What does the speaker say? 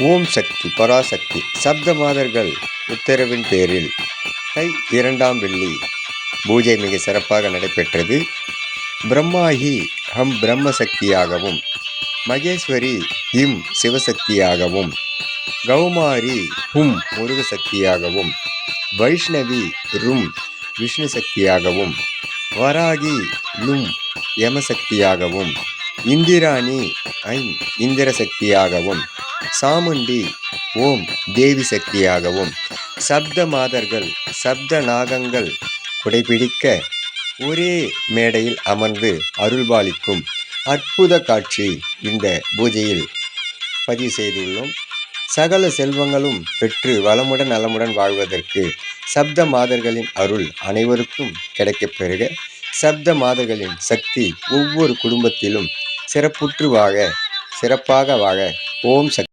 ஓம் சக்தி பராசக்தி சப்த மாதர்கள் உத்தரவின் பேரில் தை 2ஆம் வெள்ளி பூஜை மிக சிறப்பாக நடைபெற்றது. பிரம்மாஹி ஹம் பிரம்ம சக்தியாகவும், மகேஸ்வரி இம் சிவசக்தியாகவும், கௌமாரி ஹும் முருக சக்தியாகவும், வைஷ்ணவி ரும் விஷ்ணு சக்தியாகவும், வராகி லும் யமசக்தியாகவும், இந்திராணி ஐம் இந்திர சக்தியாகவும், சாமுண்டி ஓம் தேவி சக்தியாகவும், சப்த மாதர்கள் சப்த நாகங்கள் குடைபிடிக்க ஒரே மேடையில் அமர்ந்து அருள்பாலிக்கும் அற்புத காட்சி இந்த பூஜையில் பதிவு செய்துள்ளோம். சகல செல்வங்களும் பெற்று வளமுடன் நலமுடன் வாழ்வதற்கு சப்த மாதர்களின் அருள் அனைவருக்கும் கிடைக்கப் பெறுக. சப்த மாதர்களின் சக்தி ஒவ்வொரு குடும்பத்திலும் சிறப்பாக வாழ ஓம் சக்தி.